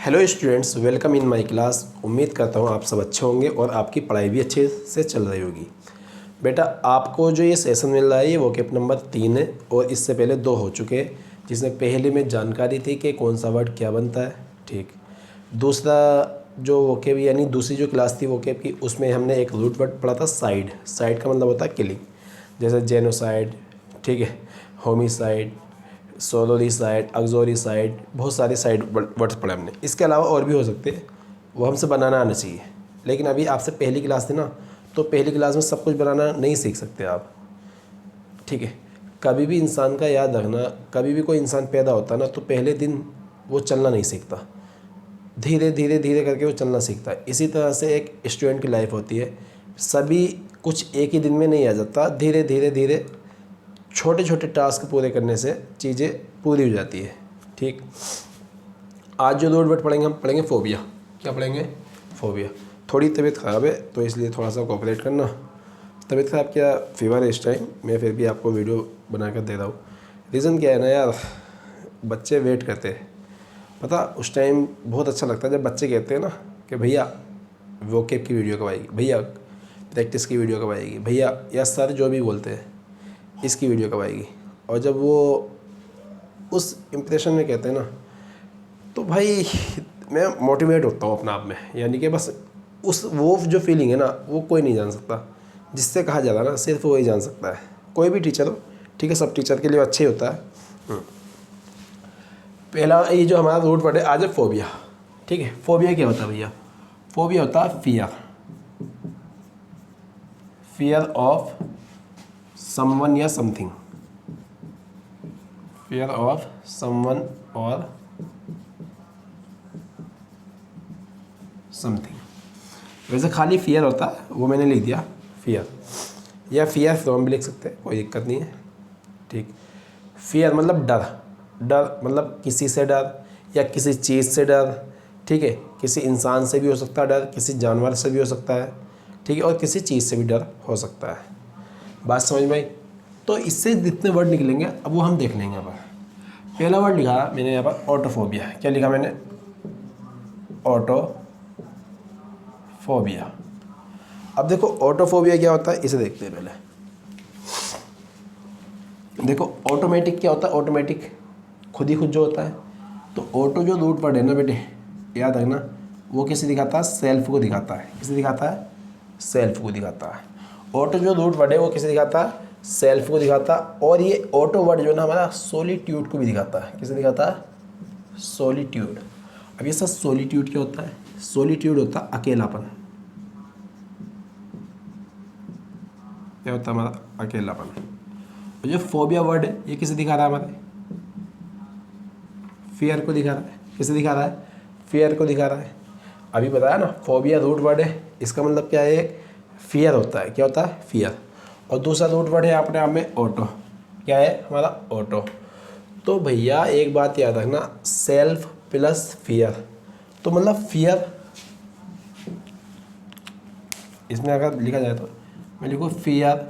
Hello students, welcome in my class. उम्मीद करता हूँ आप सब अच्छे होंगे और आपकी पढ़ाई भी अच्छे से चल रही होगी। बेटा, आपको जो ये सेशन मिल रहा है ये वोकैब नंबर 3 है और इससे पहले 2 हो चुके हैं, जिसमें पहले में जानकारी थी कि कौन सा वर्ड क्या बनता है। ठीक। दूसरा जो वोकैब यानी दूसरी जो क्लास थी वोकैब की, उसमें हमने एक रूट वर्ड पढ़ा था साइड। साइड का मतलब होता है किलिंग, जैसे जेनोसाइड, ठीक है, होमिसाइड, सोलोरिसाइड, अक्सोरिसाइड, बहुत सारे साइड वर्ड्स पढ़े हमने। इसके अलावा और भी हो सकते हैं, वो हमसे बनाना आना चाहिए। लेकिन अभी आपसे पहली क्लास थी ना, तो पहली क्लास में सब कुछ बनाना नहीं सीख सकते आप। ठीक है। कभी भी इंसान का याद रखना, कभी भी कोई इंसान पैदा होता ना तो पहले दिन वो चलना नहीं सीखता, धीरे धीरे धीरे करके वो चलना सीखता है। इसी तरह से एक स्टूडेंट की लाइफ होती है, सभी कुछ एक ही दिन में नहीं आ जाता, धीरे धीरे धीरे छोटे छोटे टास्क पूरे करने से चीज़ें पूरी हो जाती है। ठीक। आज जो दो वर्ड पढ़ेंगे, हम पढ़ेंगे फोबिया। क्या पढ़ेंगे? फोबिया। थोड़ी तबीयत ख़राब है तो इसलिए थोड़ा सा कोऑपरेट करना। तबीयत ख़राब क्या, फीवर है इस टाइम, मैं फिर भी आपको वीडियो बना कर दे रहा हूँ। रीज़न क्या है ना यार, बच्चे वेट करते हैं। पता, उस टाइम बहुत अच्छा लगता है जब बच्चे कहते हैं ना कि भैया वोकैब की वीडियो कब आएगी, भैया प्रैक्टिस की वीडियो कब आएगी, भैया या सर जो भी बोलते हैं इसकी वीडियो कब आएगी। और जब वो उस इम्प्रेशन में कहते हैं ना, तो भाई मैं मोटिवेट होता हूँ अपने आप में। यानी कि बस उस वो जो फीलिंग है ना, वो कोई नहीं जान सकता। जिससे कहा जाता है ना, सिर्फ वही जान सकता है, कोई भी टीचर हो। ठीक है, सब टीचर के लिए अच्छे ही होता है। पहला ये जो हमारा रूट वर्ड है आज है फोबिया। ठीक है, फोबिया क्या होता है भैया? फोबिया होता है फियर, फियर ऑफ समवन या समथिंग, फियर ऑफ समवन और समथिंग। वैसे खाली फियर होता है, वो मैंने लिख दिया फियर, या फियर फ्रॉम भी लिख सकते हैं, कोई दिक्कत नहीं है। ठीक। फियर मतलब डर, डर मतलब किसी से डर या किसी चीज़ से डर। ठीक है, किसी इंसान से भी हो सकता है डर, किसी जानवर से भी हो सकता है। ठीक है, और किसी चीज़ से भी डर हो सकता है। बात समझ में आई? तो इससे जितने वर्ड निकलेंगे अब वो हम देख लेंगे। अब पहला वर्ड लिखा मैंने यहाँ पर ऑटोफोबिया। क्या लिखा मैंने? ऑटोफोबिया। अब देखो ऑटोफोबिया क्या होता है, इसे देखते हैं पहले। देखो ऑटोमेटिक क्या होता है? ऑटोमेटिक खुद ही खुद जो होता है। तो ऑटो जो रूट वर्ड है ना बेटे, याद रखना, वो किसे दिखाता है? सेल्फ को दिखाता है। किसे दिखाता है? सेल्फ को दिखाता है। ऑटो जो रूट वर्ड है वो किसे दिखाता है? सेल्फ को दिखाता है। और ये ऑटो वर्ड जो है ना हमारा सोलिट्यूड को भी दिखाता है। किसे दिखाता है? सोलिट्यूड। अब ये सर सोलिट्यूड क्या होता है? सोलिट्यूड होता है अकेलापन। क्या होता है हमारा? अकेलापन। और जो फोबिया वर्ड है ये किसे दिखा रहा है? हमारे फियर को दिखा रहा है। किसे दिखा रहा है? फियर को दिखा रहा है। अभी बताया ना, फोबिया रूट वर्ड है, इसका मतलब क्या है? फियर होता है। क्या होता है? फियर। और दूसरा रूट वर्ड है अपने आप में ऑटो। क्या है हमारा? ऑटो। तो भैया एक बात याद रखना, सेल्फ प्लस फियर, तो मतलब फियर, इसमें अगर लिखा जाए तो मैं लिखूँ फियर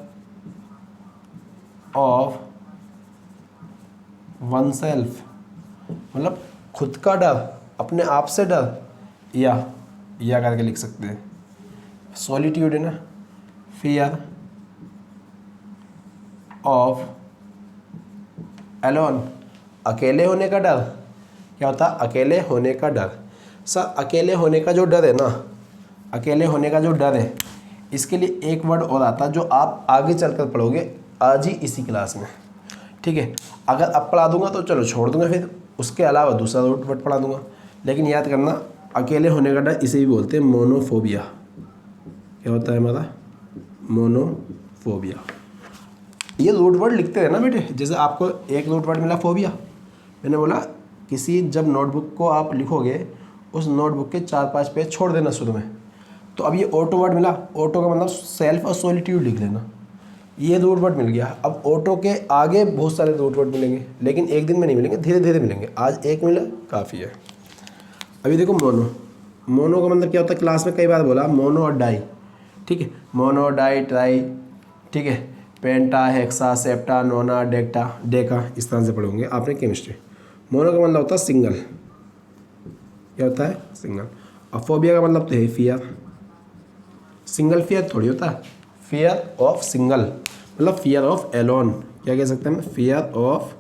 ऑफ वन सेल्फ, मतलब खुद का डर, अपने आप से डर, या करके लिख सकते हैं। सॉलिट्यूड है ना, फियर ऑफ एलोन, अकेले होने का डर। क्या होता है? अकेले होने का डर। सर अकेले होने का जो डर है ना, अकेले होने का जो डर है, इसके लिए एक वर्ड और आता है जो आप आगे चलकर पढ़ोगे आज ही इसी क्लास में। ठीक है, अगर अब पढ़ा दूंगा तो चलो छोड़ दूंगा, फिर उसके अलावा दूसरा वर्ड पढ़ा दूंगा। लेकिन याद करना, अकेले होने का डर इसे भी बोलते हैं मोनोफोबिया। क्या होता है हमारा? मोनोफोबिया। ये रूट वर्ड लिखते रहना बेटे। जैसे आपको एक रूट वर्ड मिला फोबिया, मैंने बोला किसी जब नोटबुक को आप लिखोगे उस नोटबुक के 4-5 पेज छोड़ देना शुरू में। तो अब ये ऑटो वर्ड मिला, ऑटो का मतलब सेल्फ और सोलिट्यूड लिख लेना। ये रूट वर्ड मिल गया। अब ऑटो के आगे बहुत सारे रूट वर्ड मिलेंगे, लेकिन एक दिन में नहीं मिलेंगे, धीरे धीरे मिलेंगे। आज एक मिला काफ़ी है। अभी देखो मोनो, मोनो का मतलब क्या होता है? क्लास में कई बार बोला, मोनो और डाई। ठीक है, मोनो, डाई, ट्राई। ठीक है, penta, hexa, septa, nona, deca, इस तरह से पढ़ोगे आपने केमिस्ट्री। मोनो का मतलब होता है सिंगल, क्या होता है? सिंगल। अब फोबिया का मतलब तो है फियर, सिंगल फियर थोड़ी होता है, फियर ऑफ सिंगल मतलब फियर ऑफ एलोन, क्या कह सकते हैं हम? फियर ऑफ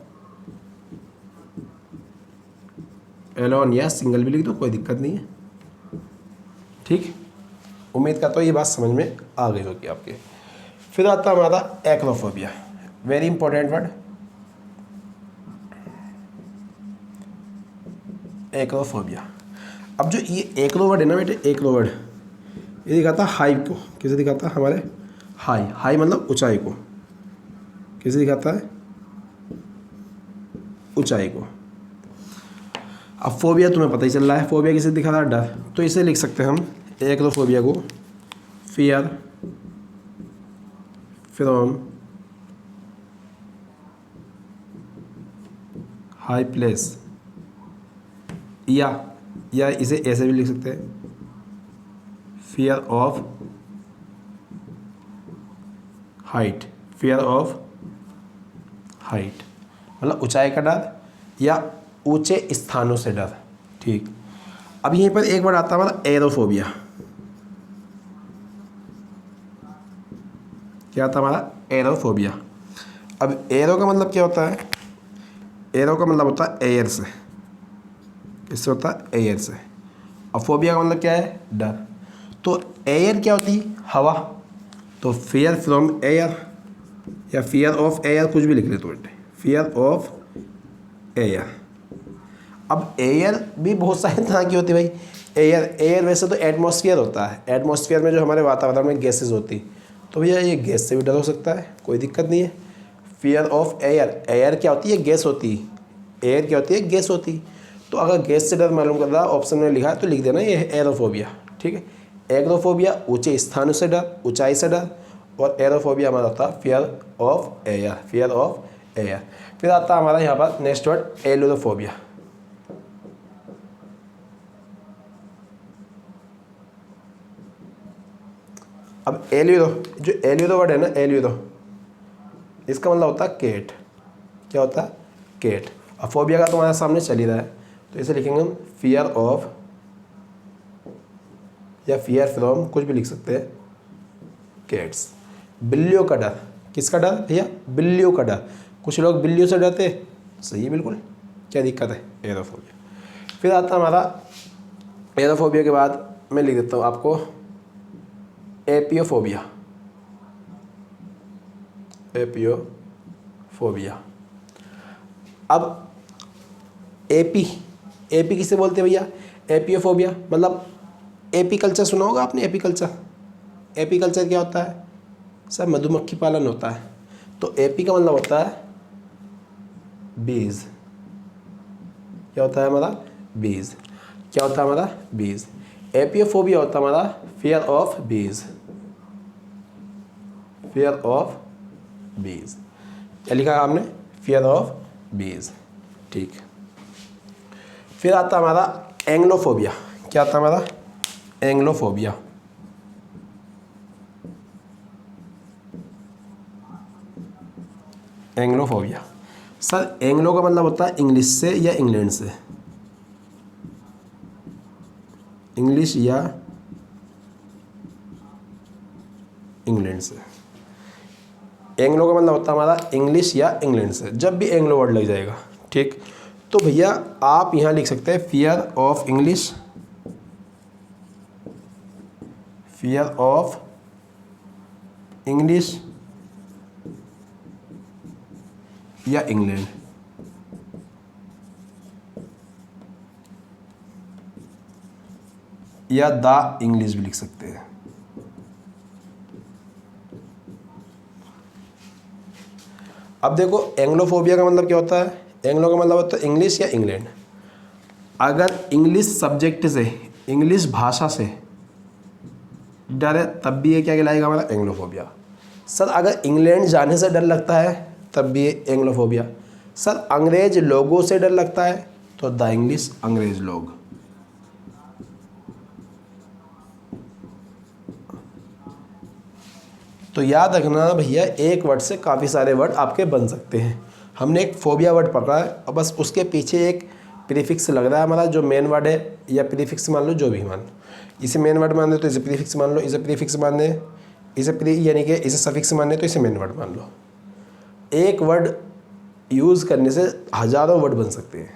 एलोन या सिंगल भी लिख दो, कोई दिक्कत नहीं है। ठीक, उम्मीद करता हूँ ये बात समझ में आ गई होगी आपके। फिर आता है हमारा acrophobia, very important word, acrophobia. अब जो ये एक्रो वर्ड है ना बेटे, एक्रो वर्ड ये दिखाता है हाई को, किसे दिखाता है? हमारे हाई, हाई मतलब ऊंचाई को, किसे दिखाता है? ऊंचाई को। अब फोबिया तुम्हें पता ही चल रहा है, फोबिया किसे दिखा रहा है? डर। तो इसे लिख सकते हैं हम एक्रोफोबिया को फियर फ्रॉम हाई प्लेस, या इसे ऐसे भी लिख सकते हैं fear of height, fear of height मतलब ऊंचाई का डर या ऊंचे स्थानों से डर। ठीक, अब यहीं पर एक वर्ड आता है हमारा एरोफोबिया। क्या आता है हमारा? एरोफोबिया। अब एरो का मतलब क्या होता है? एरो का मतलब होता है एयर से, इससे होता है एयर से। अब फोबिया का मतलब क्या है? डर। तो एयर क्या होती है? हवा, तो फियर फ्रॉम एयर या फियर ऑफ एयर, कुछ भी लिख ले तो बेटे, फियर ऑफ एयर। अब एयर भी बहुत सारे तरह की होती है भाई। एयर वैसे तो एटमॉस्फेयर होता है, एटमॉस्फेयर में जो हमारे वातावरण में गैसेज होती, तो भैया ये गैस से भी डर हो सकता है, कोई दिक्कत नहीं है। फियर ऑफ एयर, एयर क्या होती है? गैस होती है, एयर क्या होती है? गैस होती। तो अगर गैस से डर मालूम कर रहा ऑप्शन में लिखा है तो लिख देना ये है एरोफोबिया। ठीक है, एग्रोफोबिया ऊंचे स्थानों से डर, ऊंचाई से डर, और एरोफोबिया हमारा होता है fear of air, fear of air. फिर आता है हमारा यहाँ पर नेक्स्ट वर्ड एल्यूरोफोबिया। अब एल्यूरो, जो एल्यूरो वर्ड है ना, एल्यूरो, इसका मतलब होता है केट। क्या होता है? केट। अब फोबिया का तुम्हारे सामने चल ही रहा है, तो इसे लिखेंगे हम फियर ऑफ या फियर फ्रॉम, कुछ भी लिख सकते हैं, कैट्स। बिल्लियों का डर, किसका डर भैया? बिल्लियों का डर। कुछ लोग बिल्लियों से डरते, सही है बिल्कुल, क्या दिक्कत है? एरोफोबिया। फिर आता हमारा एरोफोबिया के बाद मैं लिख देता हूँ आपको एपियोफोबिया, एपियोफोबिया। अब एपी, एपी किसे बोलते हैं भैया? एपियोफोबिया मतलब एपी कल्चर सुना होगा आपने, एपी कल्चर। एपी कल्चर क्या होता है? सर मधुमक्खी पालन होता है। तो एपी का मतलब होता है बीज। क्या होता है हमारा? बीज। क्या होता है हमारा? बीज। एपियोफोबिया होता है हमारा फियर ऑफ बीज, फियर ऑफ बीज। क्या लिखा है आपने? फियर ऑफ बीज। ठीक, फिर आता है हमारा एंग्लोफोबिया। क्या आता है हमारा? एंग्लोफोबिया। एंग्लोफोबिया सर, एंग्लो का मतलब होता है इंग्लिश से या इंग्लैंड से, इंग्लिश या इंग्लैंड से। एंग्लो का मतलब होता है हमारा इंग्लिश या इंग्लैंड से, जब भी एंग्लो वर्ड लग जाएगा। ठीक, तो भैया आप यहाँ लिख सकते हैं fear of English, fear of English या इंग्लैंड। या द इंग्लिश भी लिख सकते हैं। अब देखो एंग्लोफोबिया का मतलब क्या होता है? एंग्लो का मतलब होता है इंग्लिश या इंग्लैंड। अगर इंग्लिश सब्जेक्ट से, इंग्लिश भाषा से डर है तब भी ये क्या कहलाएगा? हमारा एंग्लोफोबिया। सर अगर इंग्लैंड जाने से डर लगता है तब भी ये एंग्लोफोबिया। सर अंग्रेज लोगों से डर लगता है तो द इंग्लिश, अंग्रेज लोग। तो याद रखना भैया, एक वर्ड से काफ़ी सारे वर्ड आपके बन सकते हैं। हमने एक फोबिया वर्ड पढ़ा है और बस उसके पीछे एक प्रीफिक्स लग रहा है हमारा जो मेन वर्ड है, या प्रीफिक्स मान लो, जो भी मान लो, इसे मेन वर्ड मान लो तो इसे प्रीफिक्स मान लो, इसे प्रीफिक्स मान ले, इसे यानी कि इसे सफिक्स मान ले तो इसे मेन वर्ड मान लो। एक वर्ड यूज़ करने से हज़ारों वर्ड बन सकते हैं,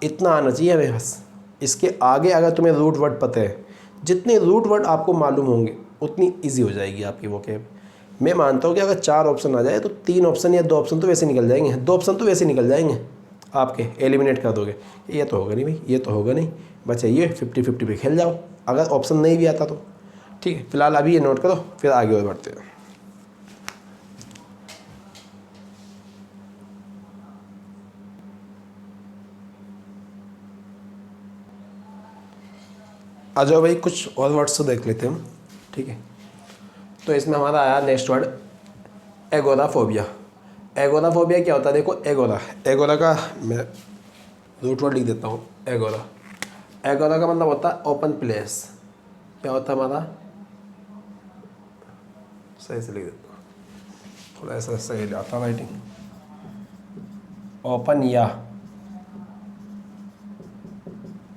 इतना आना चाहिए हमें बस। इसके आगे अगर तुम्हें रूट वर्ड पता है, जितने रूट वर्ड आपको मालूम होंगे उतनी ईजी हो जाएगी आपकी वोकैब। मैं मानता हूँ कि अगर 4 ऑप्शन आ जाए तो 3 ऑप्शन या 2 ऑप्शन तो वैसे निकल जाएंगे, 2 ऑप्शन तो वैसे निकल जाएंगे आपके, एलिमिनेट कर दोगे। ये तो होगा नहीं भाई, ये तो होगा नहीं, बस ये 50-50 पे खेल जाओ अगर ऑप्शन नहीं भी आता तो। ठीक है, फिलहाल अभी ये नोट करो, फिर आगे और बढ़ते हैं। आ जाओ भाई, कुछ और वर्ड्स तो देख लेते हैं हम। ठीक है, तो इसमें हमारा आया नेक्स्ट वर्ड एगोराफोबिया। एगोराफोबिया क्या होता है? देखो एगोरा, एगोरा का मैं रूट वर्ड लिख देता हूँ। एगोरा, एगोरा का मतलब होता है ओपन प्लेस। क्या होता है हमारा? सही से लिख देता हूँ, थोड़ा ऐसा सही आता राइटिंग। ओपन या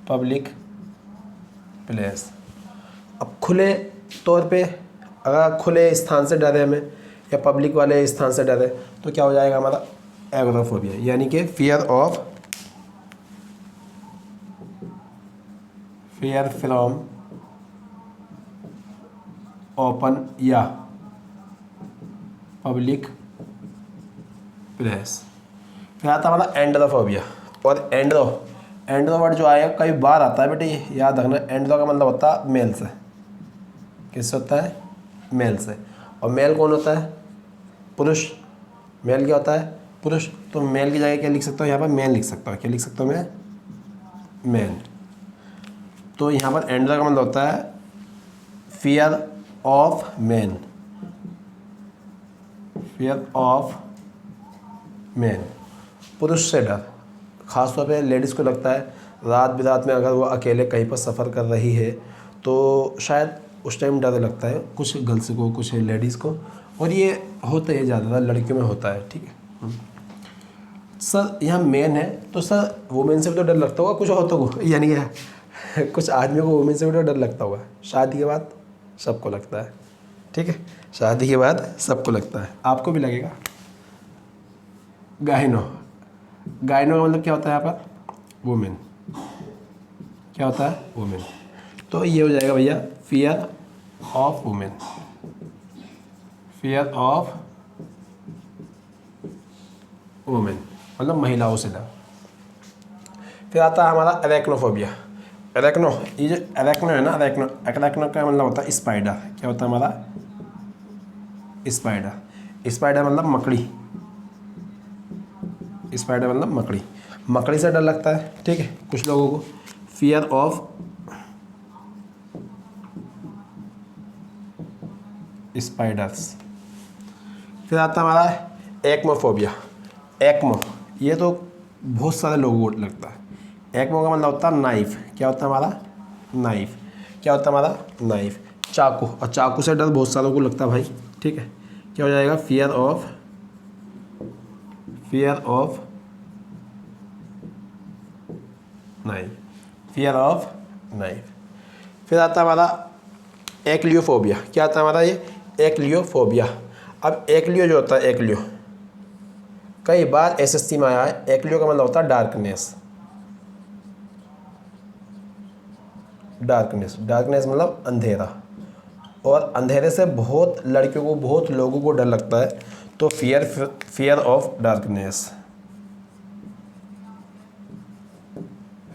पब्लिक प्लेस। अब खुले तौर पे, अगर खुले स्थान से डरे हमें या पब्लिक वाले स्थान से डरे तो क्या हो जाएगा हमारा? एगोराफोबिया, यानी कि फियर फ्रॉम ओपन या पब्लिक प्लेस। फिर आता हमारा एंड्रोफोबिया। और एंड्रो वर्ड जो आएगा कई बार आता है बेटे, ये याद रखना। एंड्रो का मतलब होता है मेल से। किससे होता है? मेल से। और मेल कौन होता है? पुरुष। मेल क्या होता है? पुरुष। तो मेल की जगह क्या लिख सकता हूँ यहाँ पर? मैन लिख सकता हूँ। क्या लिख सकता हूँ मैं? मैन। तो यहाँ पर एंड्रो का मतलब होता है fear of man, fear of man, पुरुष से डर। ख़ासतौर पे लेडीज़ को लगता है रात बिरात में अगर वो अकेले कहीं पर सफ़र कर रही है तो शायद उस टाइम डर लगता है, कुछ गर्ल्स को, कुछ लेडीज़ को, और ये होता है ज़्यादातर लड़कियों में होता है। ठीक है सर, यहाँ मेन है तो सर वुमेन से भी तो डर लगता होगा कुछ औरतों को, यानी कुछ आदमियों को वुमेन से भी तो डर लगता होगा। शादी के बाद सबको लगता है। ठीक है, शादी के बाद सबको लगता है, आपको भी लगेगा। गाइनो, गाइनो का मतलब क्या होता है यहाँ पर? वुमेन। क्या होता है? वुमेन। तो ये हो जाएगा भैया fear of women, fear of women मतलब महिलाओं से डर। फिर आता है हमारा अरेक्नोफोबिया। अरेक्नो, ये जो अरेक्नो है ना, अरेक्नो का मतलब होता है स्पाइडर। क्या होता है हमारा? स्पाइडर। स्पाइडर मतलब मकड़ी। स्पाइडर मतलब मकड़ी। मकड़ी से डर लगता है। ठीक है, कुछ लोगों को फियर ऑफ स्पाइडर्स। फिर आता है हमारा एक्मोफोबिया। एक्मो, ये तो बहुत सारे लोगों को लगता है। एक्मो का मतलब होता है नाइफ। क्या होता है हमारा? नाइफ। क्या होता है हमारा? नाइफ। चाकू, और चाकू से डर बहुत सारों को लगता है भाई। ठीक है, क्या हो जाएगा? Fear of knife, fear of knife. फिर आता है हमारा एक्लियोफोबिया। क्या आता है हमारा? ये एक्लियोफोबिया। अब एक्लियो जो होता है, एक्लियो कई बार एसएससी में आया है। एक्लियो का मतलब होता है डार्कनेस। डार्कनेस मतलब अंधेरा, और अंधेरे से बहुत लड़कियों को, बहुत लोगों को डर लगता है। तो fear of darkness,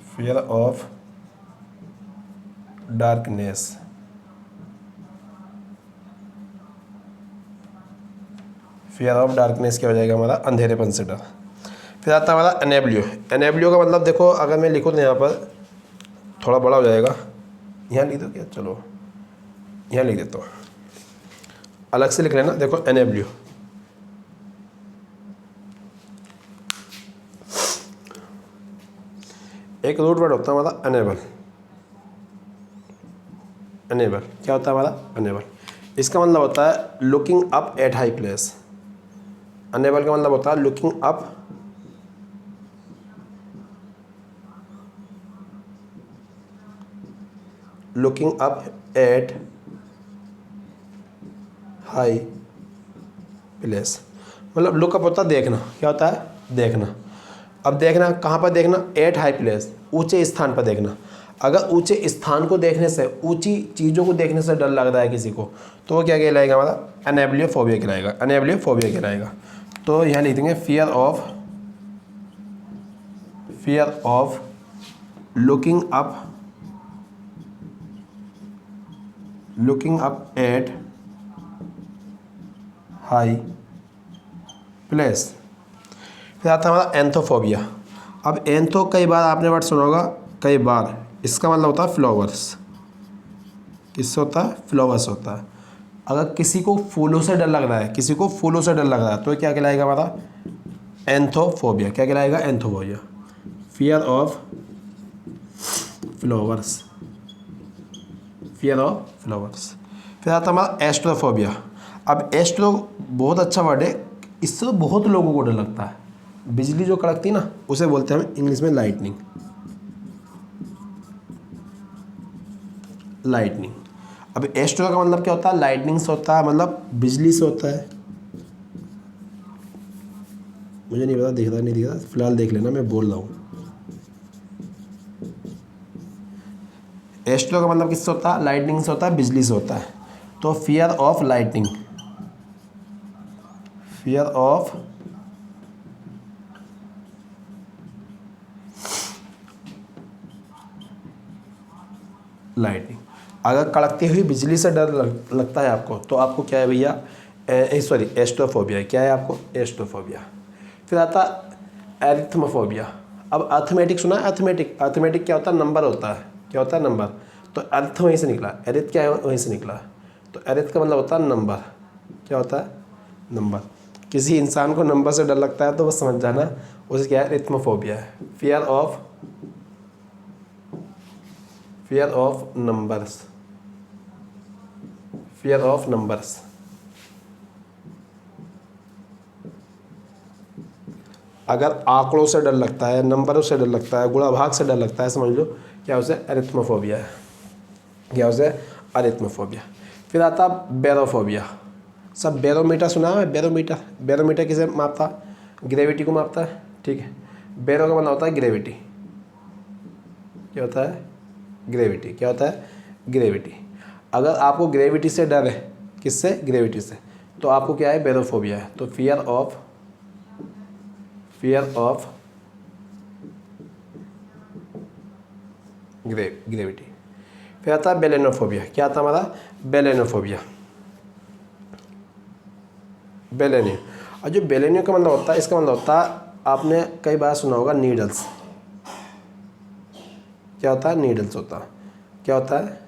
fear of darkness. Fear of darkness क्या हो जाएगा हमारा? अंधेरेपन से डर। फिर आता है हमारा एनेब्लियो। एनेब्लियो का मतलब देखो, अगर मैं लिखूँ तो यहाँ पर थोड़ा बड़ा हो जाएगा, यहाँ लिख दो क्या? चलो यहाँ लिख देता हूँ, अलग से लिख लेना। देखो एनेब्लियो, एक रूट वर्ड होता है हमारा अनेबल। अनेबल क्या होता है हमारा? अनेबल। इसका मतलब होता है looking up at high place. Enable का मतलब होता है looking up looking up at high place. मतलब लुकअप होता है देखना, क्या होता है देखना। अब देखना कहाँ पर देखना, एट हाई प्लेस, ऊंचे स्थान पर देखना। अगर ऊंचे स्थान को देखने से, ऊंची चीज़ों को देखने से डर लग रहा है किसी को, तो वो क्या कहलाएगा हमारा, एनेब्लियोफोबिया कहलाएगा, एनेब्लियोफोबिया कहलाएगा। तो यहाँ लिख देंगे fear of looking up at high place. फिर आता है हमारा एंथोफोबिया। अब एंथो कई बार आपने वर्ड सुना होगा, कई बार, इसका मतलब होता है फ्लावर्स। किससे होता है, फ्लावर्स होता है। अगर किसी को फूलों से डर लग रहा है, किसी को फूलों से डर लग रहा है, तो क्या कहलाएगा हमारा, एंथोफोबिया। क्या कहलाएगा, anthophobia, fear of flowers, fear of flowers. फिर आता है हमारा एस्ट्रोफोबिया। अब एस्ट्रो बहुत अच्छा वर्ड है, इससे तो बहुत लोगों को डर लगता है। बिजली जो कड़कती है ना, उसे बोलते हैं हम इंग्लिश में लाइटनिंग, लाइटनिंग। अब एस्ट्रो का मतलब क्या होता है, लाइटनिंग से होता है, मतलब बिजली से होता है। मुझे नहीं पता दिख रहा नहीं दिख रहा, फिलहाल देख लेना, मैं बोल रहा हूँ। एस्ट्रो का मतलब किससे होता है, लाइटनिंग से होता है, बिजली से होता है। तो fear of lightning, fear of lightning. अगर कड़कती हुई बिजली से डर लगता है आपको, तो आपको क्या है भैया, सॉरी एस्ट्रोफोबिया। क्या है आपको, एस्ट्रोफोबिया। फिर आता एरिथ्मोफोबिया। अब अर्थमेटिक सुना है, अर्थमेटिक, अर्थमेटिक क्या होता है, नंबर होता है। क्या होता है, नंबर। तो अर्थ वहीं से निकला, एरिथ क्या है, वहीं से निकला। तो एरिथ का मतलब होता है नंबर। क्या होता है, नंबर। किसी इंसान को नंबर से डर लगता है तो बस समझ जाना उसे क्या है, एरिथ्मोफोबिया है। Fear of numbers, fear of numbers. अगर आंकड़ों से डर लगता है, नंबरों से डर लगता है, गुणा भाग से डर लगता है, समझ लो क्या उसे एरिथ्मोफोबिया है, क्या उसे एरिथ्मोफोबिया। फिर आता बैरोफोबिया। सब बैरोमीटर सुना है, बैरोमीटर, बैरोमीटर किसे मापता है, ग्रेविटी को मापता है, ठीक है। बैरो का मतलब होता है ग्रेविटी। क्या होता है, ग्रेविटी। क्या होता है, ग्रेविटी। अगर आपको ग्रेविटी से डर है, किससे, ग्रेविटी से, तो आपको क्या है, बैरोफोबिया है। तो फियर ऑफ ग्रेविटी। फिर आता है बेलेनोफोबिया। क्या आता है हमारा, बेलेनोफोबिया, बेलेनियो। और जो बेलेनियो का मतलब होता है, इसका मतलब होता है, आपने कई बार सुना होगा नीडल्स। क्या होता है, नीडल्स होता है। क्या होता है,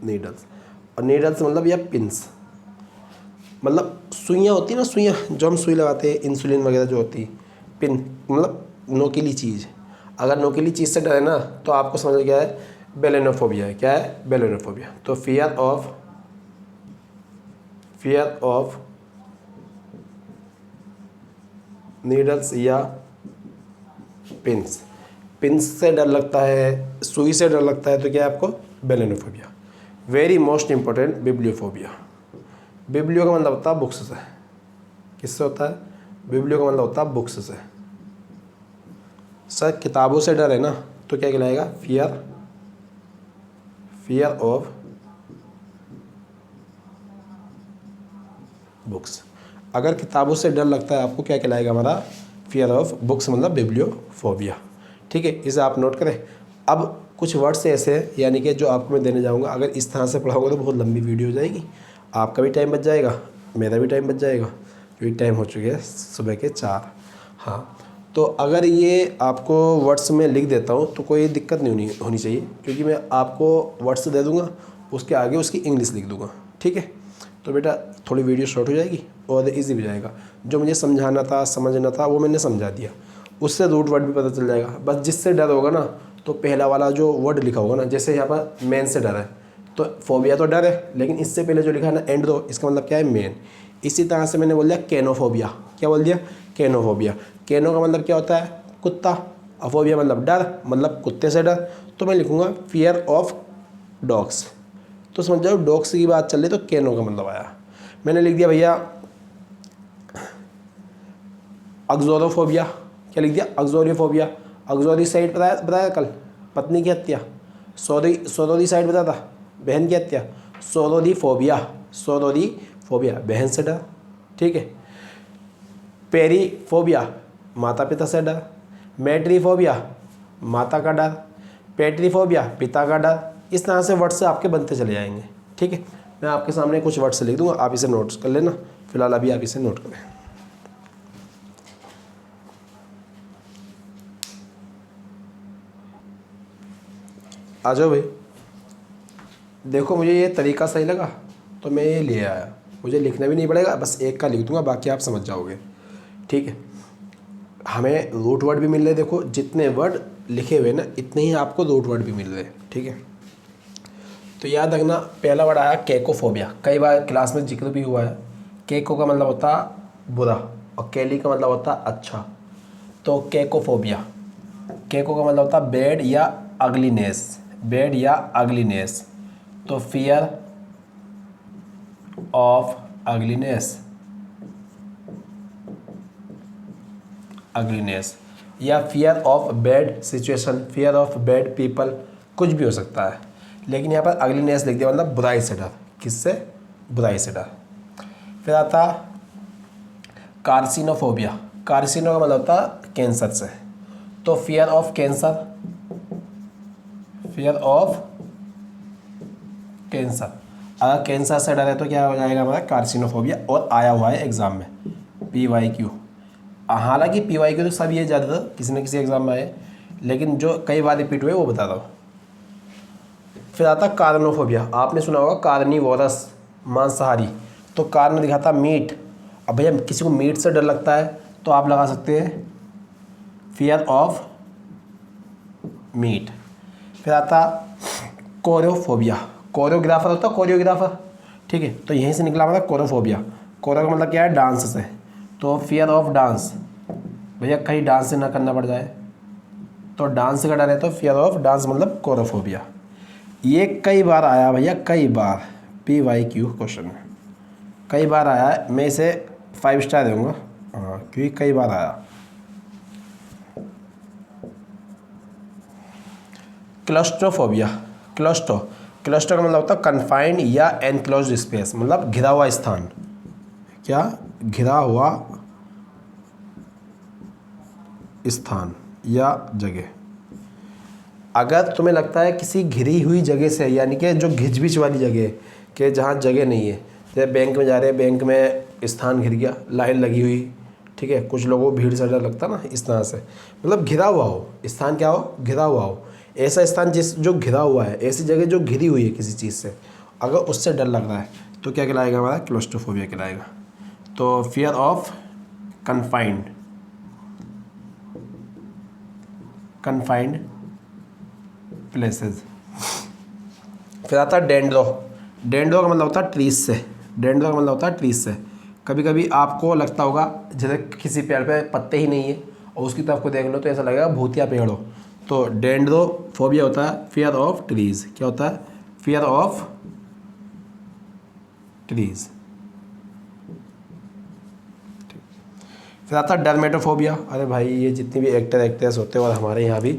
नीडल्स। और नीडल्स मतलब या पिंस, मतलब सुइयाँ होती है ना, सुइयाँ जो हम सुई लगाते हैं, इंसुलिन वगैरह जो होती है, पिन मतलब नोकीली चीज़। अगर नोकीली चीज़ से डरे ना, तो आपको समझ गया है बेलेनोफोबिया है। क्या है, बेलेनोफोबिया। तो फियर ऑफ नीडल्स या पिंस, पिंस से डर लगता है, सुई से डर लगता है, तो क्या है आपको, belonephobia. Very most important, bibliophobia. Biblio का मतलब होता है बुक्स से। किससे होता है, बिब्लियो का मतलब होता है बुक्स से। सर किताबों से डर है ना, तो क्या कहलाएगा, फियर ऑफ बुक्स। अगर किताबों से डर लगता है आपको, क्या कहलाएगा हमारा, फियर ऑफ बुक्स, मतलब बिब्लियोफोबिया। ठीक है, इसे आप नोट करें। अब कुछ वर्ड्स ऐसे हैं, यानी कि जो आपको मैं देने जाऊंगा, अगर इस तरह से पढ़ाऊंगा तो बहुत लंबी वीडियो हो जाएगी, आपका भी टाइम बच जाएगा, मेरा भी टाइम बच जाएगा, क्योंकि टाइम हो चुके हैं सुबह के 4। हाँ, तो अगर ये आपको वर्ड्स में लिख देता हूँ तो कोई दिक्कत नहीं होनी चाहिए, क्योंकि मैं आपको वर्ड्स दे दूँगा, उसके आगे उसकी इंग्लिश लिख दूँगा। ठीक है, तो बेटा थोड़ी वीडियो शॉर्ट हो जाएगी और इजी भी जाएगा। जो मुझे समझाना था, समझना था, वो मैंने समझा दिया। उससे रूट वर्ड भी पता चल जाएगा। बस जिससे डर होगा ना, तो पहला वाला जो वर्ड लिखा होगा ना, जैसे यहाँ पर मैन से डर है, तो फोबिया तो डर है, लेकिन इससे पहले जो लिखा है ना एंड दो, इसका मतलब क्या है, मैन। इसी तरह से मैंने बोल दिया कैनोफोबिया। क्या बोल दिया, कैनोफोबिया। कैनो का मतलब क्या होता है, कुत्ता। अफोबिया मतलब डर, मतलब कुत्ते से डर। तो मैं लिखूँगा फियर ऑफ डॉग्स। तो समझ जाओ डॉग्स की बात चल रही तो कैनो का मतलब आया। मैंने लिख दिया भैया अग्जोरोफोबिया। क्या लिख दिया? अग्जोरियोफोबिया। अग्जोरिसाइड बताया कल, पत्नी की हत्या। सोरोरिसाइड बताया था, बहन की हत्या। सोरोरीफोबिया, सोरोरीफोबिया बहन से डर, ठीक है। पेरीफोबिया, माता पिता से डर। मैट्रीफोबिया, माता का डर। पेट्रीफोबिया, पिता का डर। इस तरह से वर्ड्स आपके बनते चले जाएंगे, ठीक है। मैं आपके सामने कुछ वर्ड्स लिख दूंगा, आप इसे नोट्स कर लेना। फिलहाल अभी आप इसे नोट करें। आ जाओ भाई। देखो मुझे ये तरीका सही लगा तो मैं ये ले आया। मुझे लिखना भी नहीं पड़ेगा, बस एक का लिख दूंगा, बाकी आप समझ जाओगे, ठीक है। हमें रूट वर्ड भी मिल रहे, देखो जितने वर्ड लिखे हुए ना इतने ही आपको रूट वर्ड भी मिल रहे, ठीक है। तो याद रखना पहला वर्ड आया केकोफोबिया। कई बार क्लास में जिक्र भी हुआ है। केको का मतलब होता बुरा और केली का मतलब होता अच्छा। तो केकोफोबिया, केको का मतलब होता बैड या अगलीनेस, बैड या अगलीनेस। तो फियर ऑफ अगलीनेस, अगलीनेस या fear of bad situation, fear of bad people, कुछ भी हो सकता है। लेकिन यहाँ पर अगलीनेस लिख दिया मतलब बुराई से डर। किससे? बुराई से डर। फिर आता कार्सिनोफोबिया। कार्सिनो का मतलब होता कैंसर से। तो fear of cancer, fear of cancer. अगर कैंसर से डर है तो क्या हो जाएगा हमारा? कार्सिनोफोबिया। और आया हुआ है एग्जाम में PYQ। हालांकि PYQ तो सब ये ज़्यादातर किसी न किसी एग्जाम में आए, लेकिन जो कई बार रिपीट हुए वो बता दो। फिर आता कार्नोफोबिया। आपने सुना होगा कार्निवोरस, मांसाहारी। तो कार्न दिखाता मीट। अब भैया किसी को मीट से डर लगता है तो आप लगा सकते हैं फियर ऑफ मीट। फिर आता कोरियोफोबिया। कोरियोग्राफर होता है कोरियोग्राफर, ठीक है। तो यहीं से निकला हमारा कोरियोफोबिया। कोरियो का मतलब क्या है? डांस से। तो फियर ऑफ डांस, भैया कहीं डांस से ना करना पड़ जाए, तो डांस का डर है तो फियर ऑफ डांस मतलब कोरियोफोबिया। ये कई बार आया भैया, कई बार PYQ क्वेश्चन में कई बार आया है। मैं इसे 5 स्टार दूंगा, हाँ, क्योंकि कई बार आया। क्लस्ट्रोफोबिया। क्लस्ट्रो का मतलब होता है कन्फाइंड या एनक्लोज्ड स्पेस, मतलब घिरा हुआ स्थान। क्या? घिरा हुआ स्थान या जगह। अगर तुम्हें लगता है किसी घिरी हुई जगह से, यानी कि जो घिचबिच वाली जगह के जहाँ जगह नहीं है, जैसे बैंक में जा रहे हैं, बैंक में स्थान घिर गया, लाइन लगी हुई, ठीक है, कुछ लोगों को भीड़ से डर लगता ना, इस तरह से मतलब घिरा हुआ हो स्थान, क्या हो? घिरा हुआ हो। ऐसा स्थान जो घिरा हुआ है, ऐसी जगह जो घिरी हुई है किसी चीज़ से, अगर उससे डर लग रहा है तो क्या कहलाएगा हमारा? क्लोस्ट्रोफोबिया कहलाएगा। तो फियर ऑफ कन्फाइंड प्लेसेस। फिर आता है डेंड्रो। डेंड्रो का मतलब होता है ट्रीज से। डेंड्रो का मतलब होता है ट्रीज से। कभी कभी आपको लगता होगा जैसे किसी पेड़ पे पत्ते ही नहीं है और उसकी तरफ को देख लो तो ऐसा लगेगा भूतिया पेड़ हो। तो डेंड्रोफोबिया होता है फियर ऑफ ट्रीज। क्या होता है? Fear of trees. फिर आता है डर्मेटोफोबिया। अरे भाई ये जितनी भी एक्टर एक्ट्रेस होते हैं और हमारे यहाँ भी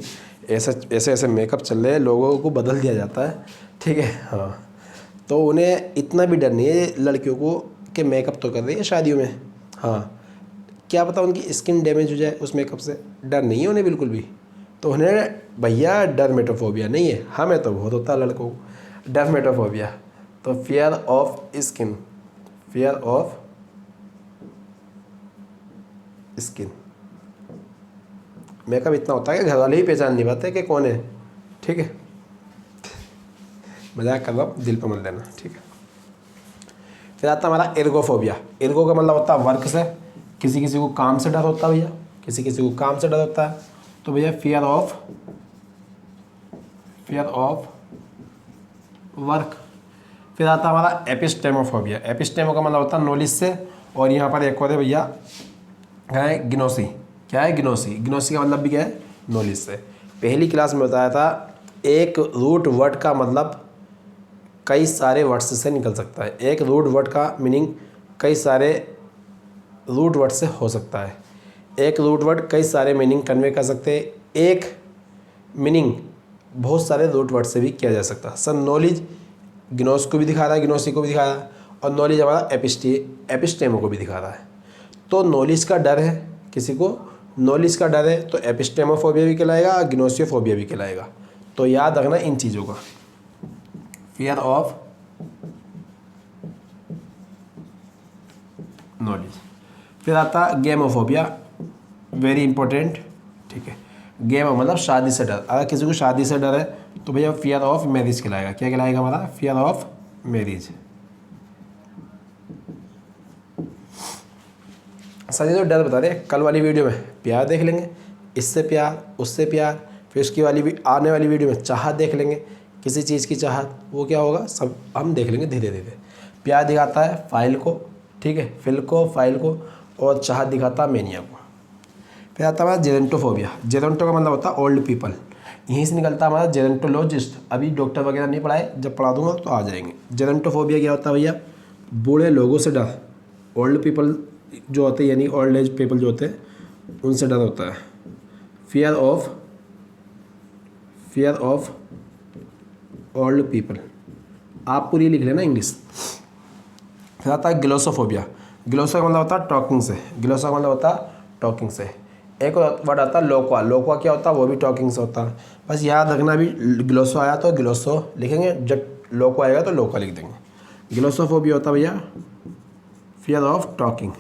ऐसे मेकअप चल रहे हैं, लोगों को बदल दिया जाता है, ठीक है। हाँ, तो उन्हें इतना भी डर नहीं है लड़कियों को कि मेकअप तो कर रही है शादियों में, हाँ, क्या पता उनकी स्किन डैमेज हो जाए उस मेकअप से, डर नहीं है उन्हें बिल्कुल भी। तो उन्हें भैया डर्मेटोफोबिया नहीं है, हमें तो बहुत होता है लड़कों को डर्मेटोफोबिया। तो fear of skin, fear of skin. Makeup इतना होता है कि घर वाले ही पहचान नहीं पाते कि कौन है, ठीक है। मजाक कर रहा हूँ, दिल पर मत लेना, ठीक है। फिर आता हमारा एर्गोफोबिया। एर्गो का मतलब होता है वर्क से। किसी किसी को काम से डर होता है भैया, किसी किसी को काम से डर होता है। तो भैया फियर ऑफ वर्क। फिर आता हमारा एपिस्टेमोफोबिया। एपिस्टेमो का मतलब होता है नॉलेज से। और यहाँ पर एक और है भैया, क्या है? गिनोसी। क्या है? गिनोसी। गिनोसी का मतलब भी क्या है? नॉलेज से। पहली क्लास में बताया था एक रूट वर्ड का मतलब कई सारे वर्ड्स से निकल सकता है। एक रूट वर्ड का मीनिंग कई सारे रूट वर्ड से हो सकता है। एक रूट वर्ड कई सारे मीनिंग कन्वे कर सकते हैं। एक मीनिंग बहुत सारे रूट वर्ड से भी किया जा सकता है। सर नॉलेज ग्नोस को भी दिखा रहा है, ग्नोसी को भी दिखा रहा है, और नॉलेज हमारा एपिस्टेमो को भी दिखा रहा है। तो नॉलेज का डर है, किसी को नॉलेज का डर है तो एपिस्टेमोफोबिया भी कहलाएगा, ग्नोसियोफोबिया भी कहलाएगा। तो याद रखना इन चीज़ों का, फियर ऑफ नॉलेज। फिर आता गेमोफोबिया, वेरी इंपॉर्टेंट, ठीक है। गेम मतलब शादी से डर। अगर किसी को शादी से डर है तो भैया फियर ऑफ मैरिज कहलाएगा। क्या कहलाएगा हमारा? Fear of marriage. सर ये तो डर बता रहे, कल वाली वीडियो में प्यार देख लेंगे, इससे प्यार, उससे प्यार, फिर उसकी वाली आने वाली वीडियो में चाहत देख लेंगे, किसी चीज़ की चाहत, वो क्या होगा सब हम देख लेंगे धीरे धीरे। प्यार दिखाता है फाइल को, ठीक है, फिल को, फाइल को, और चाहत दिखाता है मेनिया को। फिर आता है हमारा जेरेंटोफोबिया। जेरेंटो का मतलब होता है ओल्ड पीपल, यहीं से निकलता है हमारा जेरेंटोलॉजिस्ट। अभी डॉक्टर वगैरह नहीं पढ़ाए, जब पढ़ा दूंगा तो आ जाएंगे। जेरेंटोफोबिया क्या होता है भैया? बूढ़े लोगों से डर, ओल्ड पीपल जो होते हैं यानी ओल्ड एज पीपल जो होते हैं उनसे डर होता है। फियर ऑफ ओल्ड पीपल, आप पूरी लिख लेना इंग्लिश। फिर आता है ग्लोसोफोबिया। ग्लोसो का मतलब होता है टॉकिंग से, ग्लोसो का मतलब होता है टॉकिंग से। एक वर्ड आता है लोक्वा। लोक्वा क्या होता है? वो भी टॉकिंग से होता है। बस याद रखना भी ग्लोसो आया तो ग्लोसो लिखेंगे, जब लोक्वा आएगा तो लोक्वा लिख देंगे। ग्लोसोफोबिया होता है भैया फियर ऑफ टॉकिंग,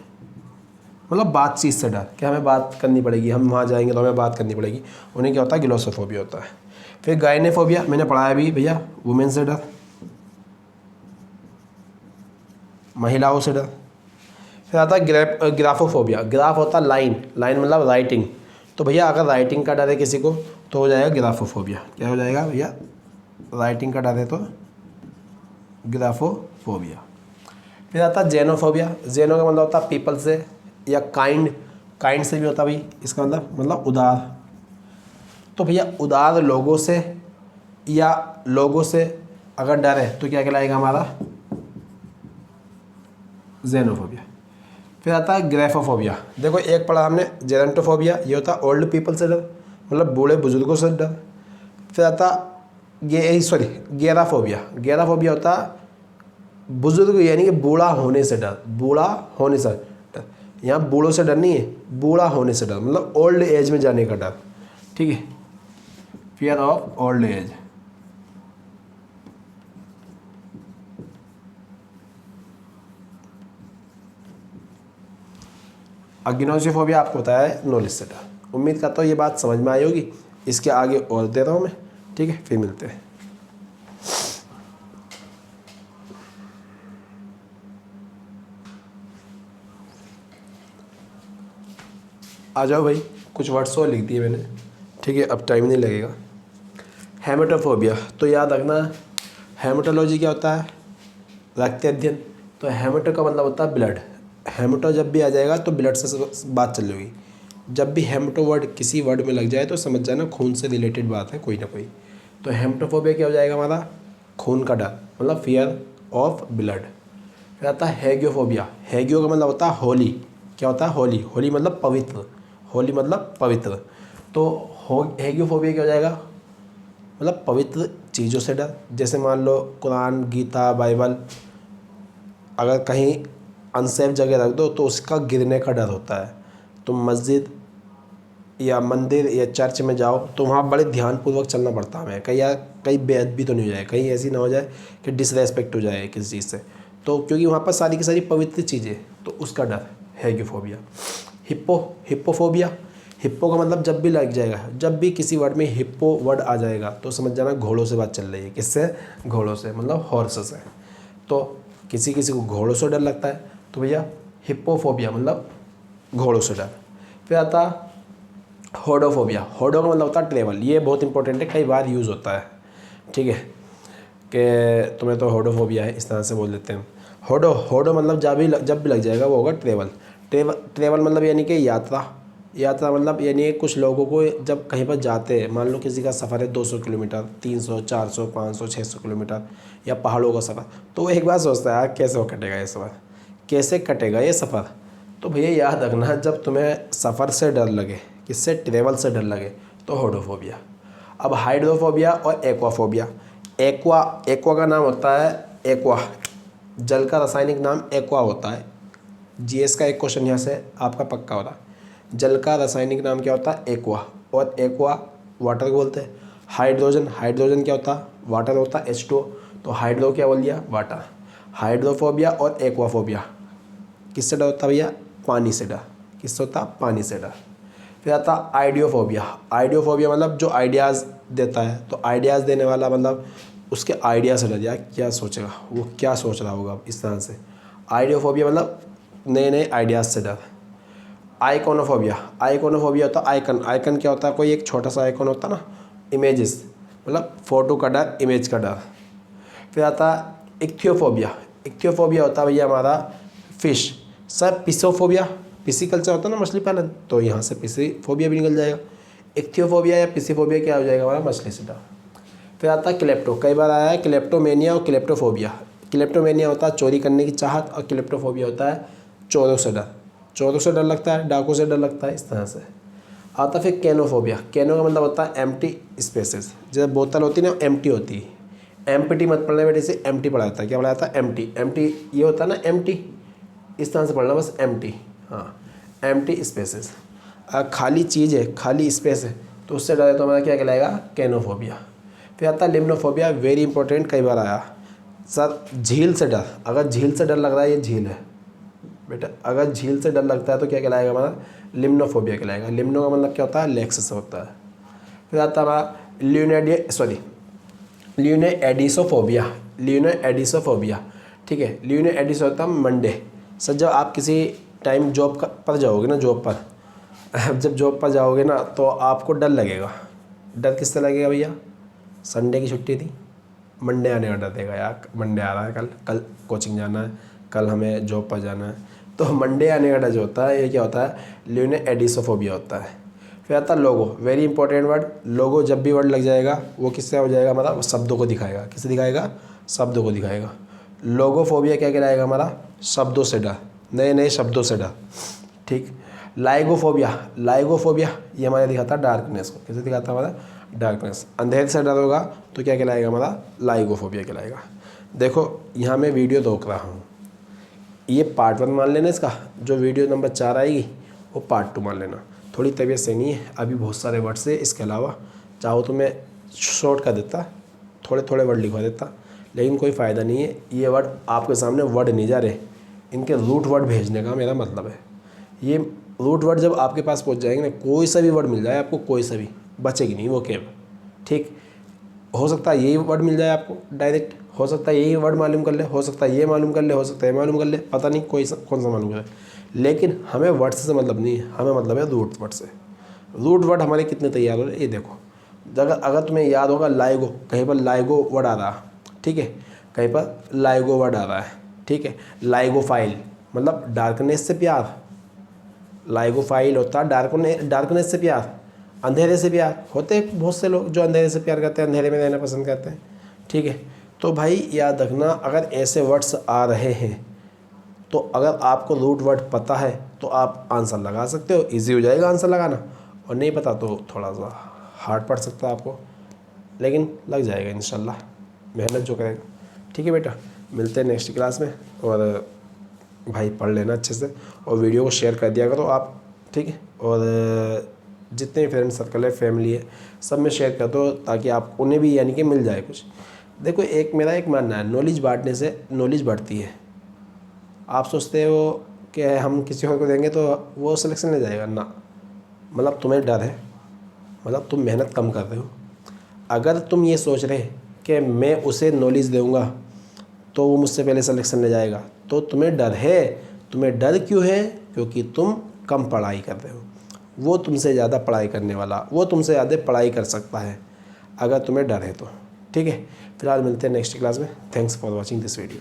मतलब बातचीत से डर कि हमें बात करनी पड़ेगी, हम वहाँ जाएंगे तो हमें बात करनी पड़ेगी, उन्हें क्या होता है? ग्लोसोफोबिया होता है। फिर गायनेफोबिया मैंने पढ़ाया भी भैया, वुमेन से डर, महिलाओं से डर। फिर आता है ग्राफोफोबिया। ग्राफ होता है लाइन, लाइन मतलब राइटिंग। तो भैया अगर राइटिंग का डर है किसी को तो हो जाएगा ग्राफोफोबिया। क्या हो जाएगा भैया? राइटिंग का डर है तो ग्राफोफोबिया। फिर आता है जेनोफोबिया। जेनो का मतलब होता है पीपल से या काइंड से भी होता है भाई, इसका मतलब उदार। तो भैया उदार लोगों से या लोगों से अगर डर है तो क्या कहलाएगा हमारा? जेनोफोबिया। फिर आता है ग्रेफोफोबिया। देखो एक पढ़ा हमने जेरेंटोफोबिया, ये होता है ओल्ड पीपल से डर, मतलब बूढ़े बुजुर्गों से डर। फिर आता गेराफोबिया। गेराफोबिया होता है बुजुर्ग यानी कि बूढ़ा होने से डर, बूढ़ा होने से डर। यहाँ बूढ़ों से डर नहीं है, बूढ़ा होने से डर, मतलब ओल्ड एज में जाने का डर, ठीक है। Fear of old age. Gnosiophobia आपको बताया है नॉलेज से डर। उम्मीद करता हूँ ये बात समझ में आई होगी। इसके आगे और दे रहा हूँ मैं, ठीक है, फिर मिलते हैं। आ जाओ भाई, कुछ वर्ड्स और लिख दिए मैंने, ठीक है, अब टाइम नहीं लगेगा। हेमेटोफोबिया, तो याद रखना हेमेटोलॉजी क्या होता है? रक्त अध्ययन। तो हेमेटो का मतलब होता है ब्लड। हेमेटो जब भी आ जाएगा तो ब्लड से बात चल रही। जब भी हेमेटो वर्ड किसी वर्ड में लग जाए तो समझ जाना खून से रिलेटेड बात है कोई ना कोई। तो हेमेटोफोबिया क्या हो जाएगा हमारा? खून का डर, मतलब फियर ऑफ ब्लड। फिर आता है हेगियोफोबिया। हेगियो का मतलब होता है होली। क्या होता है? होली। होली मतलब पवित्र, होली मतलब पवित्र। तो हेगियोफोबिया क्या हो जाएगा? मतलब पवित्र चीज़ों से डर। जैसे मान लो कुरान, गीता, बाइबल अगर कहीं अनसेफ जगह रख दो तो उसका गिरने का डर होता है। तो मस्जिद या मंदिर या चर्च में जाओ तो वहाँ बड़े ध्यानपूर्वक चलना पड़ता है हमें, कहीं बेअदबी तो नहीं हो जाए, कहीं ऐसी ना हो जाए कि डिसरेस्पेक्ट हो जाए किसी चीज़ से। तो क्योंकि वहाँ पर सारी की सारी पवित्र चीज़ें, तो उसका डर है गियोफोबिया। हिप्पोफोबिया। हिप्पो का मतलब जब भी लग जाएगा, जब भी किसी वर्ड में हिप्पो वर्ड आ जाएगा तो समझ जाना घोड़ों से बात चल रही है। किससे? घोड़ों से, मतलब हॉर्स से। तो किसी को घोड़ों से डर लगता है तो भैया हिप्पोफोबिया मतलब घोड़ों से डर। फिर आता होडोफोबिया। होडो का मतलब होता है ट्रेवल। ये बहुत इंपॉर्टेंट है, कई बार यूज़ होता है, ठीक है, कि तुम्हें तो होडोफोबिया है, इस तरह से बोल देते हैं। होडो मतलब जब भी लग जाएगा वो होगा ट्रेवल। ट्रेवल मतलब यानी कि यात्रा, यात्रा मतलब यानी कुछ लोगों को जब कहीं पर जाते हैं, मान लो किसी का सफ़र है 200 किलोमीटर, 300, 400, 500, 600 किलोमीटर या पहाड़ों का सफ़र, तो वो एक बार सोचता है कैसे वो कटेगा ये सफ़र, कैसे कटेगा ये सफ़र। तो भैया याद रखना, जब तुम्हें सफ़र से डर लगे, किससे, ट्रेवल से डर लगे, तो होडोफोबिया। अब हाइड्रोफोबिया और एक्वाफोबिया। एक्वा का नाम होता है एक्वा, जल का रासायनिक नाम एक्वा होता है। जीएस का एक क्वेश्चन यहाँ से आपका पक्का हो रहा है। जल का रासायनिक नाम क्या होता है, एक्वा, और एक्वा वाटर को बोलते हैं। हाइड्रोजन क्या होता है, वाटर होता है, H2O, तो हाइड्रो क्या बोल दिया, वाटर। हाइड्रोफोबिया और एक्वाफोबिया किससे डर होता है भैया, पानी से डर। किससे होता है, पानी से डर। फिर आता है आइडियोफोबिया। आइडियोफोबिया मतलब जो आइडियाज़ देता है, तो आइडियाज़ देने वाला मतलब उसके आइडिया से डर जाए, क्या सोचेगा वो, क्या सोच रहा होगा इस तरह से। आइडियोफोबिया मतलब नए नए आइडियाज़ से डर। आइकोनोफोबिया होता है आइकन। आइकन क्या होता है, कोई एक छोटा सा आइकन होता है ना, इमेजेस, मतलब फ़ोटो का डर, इमेज का डर। फिर आता है इक्थियोफोबिया होता है भैया हमारा फिश। सर पिसोफोबिया, पिसिकल्चर होता है ना मछली पालन, तो यहाँ से पिसीफोबिया भी निकल जाएगा। इक्थियोफोबिया या पिसीफोबिया क्या हो जाएगा हमारा, मछली से डर। फिर आता है क्लेप्टो, कई बार आया है क्लेप्टोमेनिया और क्लेप्टोफोबिया। क्लेप्टोमेनिया होता है चोरी करने की चाहत, और क्लेप्टोफोबिया होता है चोरों से डर। चोरों से डर लगता है, डाकू से डर लगता है, इस तरह से। आता फिर कैनोफोबिया। कैनो का मतलब होता है एम्प्टी स्पेसेस। जैसे बोतल होती है ना, एम्प्टी होती है। एम्प्टी मत पढ़ना बेटे, से एम्प्टी पढ़ा जाता है। क्या पढ़ा जाता है, एम्प्टी। एम्प्टी ये होता है ना एम्प्टी, इस तरह से पढ़ना बस, एम्प्टी। हाँ, एम्प्टी स्पेसेस, खाली चीज़ है, खाली स्पेस है, तो उससे डर है, तो हमारा क्या कहलाएगा, कैनोफोबिया। फिर आता है लिम्नोफोबिया, वेरी इंपॉर्टेंट, कई बार आया सर। झील से डर। अगर झील से डर लग रहा है, ये झील है बेटा, अगर झील से डर लगता है तो क्या कहलाएगा हमारा, लिम्नोफोबिया कहलाएगा। लिम्नो का मतलब क्या होता है, लेग्स से होता है। फिर आता है हमारा ल्यूनोएडिसोफोबिया। ठीक है, ल्यूनोएडिसो होता है मंडे। सर जब आप किसी टाइम पर जाओगे ना, जॉब पर जब जॉब पर जाओगे ना, तो आपको डर लगेगा। डर किससे लगेगा भैया, संडे की छुट्टी थी, मंडे आने का डर देगा, यार मंडे आ रहा है, कल कोचिंग जाना है, कल हमें जॉब पर जाना है, तो मंडे आने का डर जो होता है, ये क्या होता है, ल्यूनोएडिसोफोबिया होता है। फिर आता है लोगो, वेरी इंपॉर्टेंट वर्ड। लोगो जब भी वर्ड लग जाएगा वो किससे हो जाएगा हमारा, वो शब्दों को दिखाएगा। किससे दिखाएगा, शब्दों को दिखाएगा। लोगोफोबिया क्या कहलाएगा हमारा, शब्दों से डर, नए नए शब्दों से डर। ठीक। लाइगोफोबिया ये हमारे दिखाता है डार्कनेस को। किसे दिखाता है हमारा, डार्कनेस। अंधेरे से डर होगा तो क्या कहलाएगा हमारा, लाइगोफोबिया कहलाएगा। देखो यहाँ मैं वीडियो रोक रहा हूँ, ये पार्ट 1 मान लेना इसका, जो वीडियो नंबर 4 आएगी वो पार्ट 2 मान लेना। थोड़ी तबीयत सही नहीं है, अभी बहुत सारे वर्ड्स है, इसके अलावा चाहो तो मैं शॉर्ट कर देता, थोड़े थोड़े वर्ड लिखवा देता, लेकिन कोई फ़ायदा नहीं है। ये वर्ड आपके सामने वर्ड नहीं जा रहे, इनके रूट वर्ड भेजने का मेरा मतलब है। ये रूट वर्ड जब आपके पास पहुंच जाएंगे ना, कोई सा भी वर्ड मिल जाए आपको, कोई सा भी बचेगी नहीं वो केब। ठीक, हो सकता है यही वर्ड मिल जाए आपको डायरेक्ट, हो सकता है यही वर्ड मालूम कर ले, हो सकता है ये मालूम कर ले, हो सकता है ये मालूम कर ले, पता नहीं कौन सा मालूम कर ले, लेकिन हमें वर्ड से मतलब नहीं है, हमें मतलब है रूट वर्ड से। रूट वर्ड हमारे कितने तैयार हो रहे, ये देखो। अगर तुम्हें याद होगा लाइगो, कहीं पर लाइगो वर्ड आ रहा, ठीक है, कहीं पर लाइगो वर्ड आ रहा है, ठीक है। लाइगोफाइल मतलब डार्कनेस से प्यार, लाइगोफाइल होता है डार्कनेस से प्यार, अंधेरे से प्यार। होते बहुत से लोग जो अंधेरे से प्यार करते हैं, अंधेरे में रहना पसंद करते हैं, ठीक है। तो भाई याद रखना, अगर ऐसे वर्ड्स आ रहे हैं तो अगर आपको रूट वर्ड पता है तो आप आंसर लगा सकते हो, इजी हो जाएगा आंसर लगाना, और नहीं पता तो थोड़ा सा हार्ड पड़ सकता है आपको, लेकिन लग जाएगा इंशाल्लाह, मेहनत जो करेगा। ठीक है बेटा, मिलते हैं नेक्स्ट क्लास में, और भाई पढ़ लेना अच्छे से, और वीडियो को शेयर कर दिया करो आप, ठीक है। और जितने फ्रेंड सर्कल है, फैमिली है, सब में शेयर कर दो, ताकि आप उन्हें भी यानी कि मिल जाए कुछ। देखो मेरा एक मानना है, नॉलेज बांटने से नॉलेज बढ़ती है। आप सोचते हो कि हम किसी और को देंगे तो वो सिलेक्शन ले जाएगा ना, मतलब तुम्हें डर है, मतलब तुम मेहनत कम कर रहे हो। अगर तुम ये सोच रहे कि मैं उसे नॉलेज दूँगा तो वो मुझसे पहले सिलेक्शन ले जाएगा, तो तुम्हें डर है। तुम्हें डर क्यों है, क्योंकि तुम कम पढ़ाई कर रहे हो। वो तुमसे ज़्यादा पढ़ाई करने वाला, वो तुमसे ज़्यादा पढ़ाई कर सकता है, अगर तुम्हें डर है तो। ठीक है, फिलहाल मिलते हैं नेक्स्ट क्लास में। Thanks for watching this video.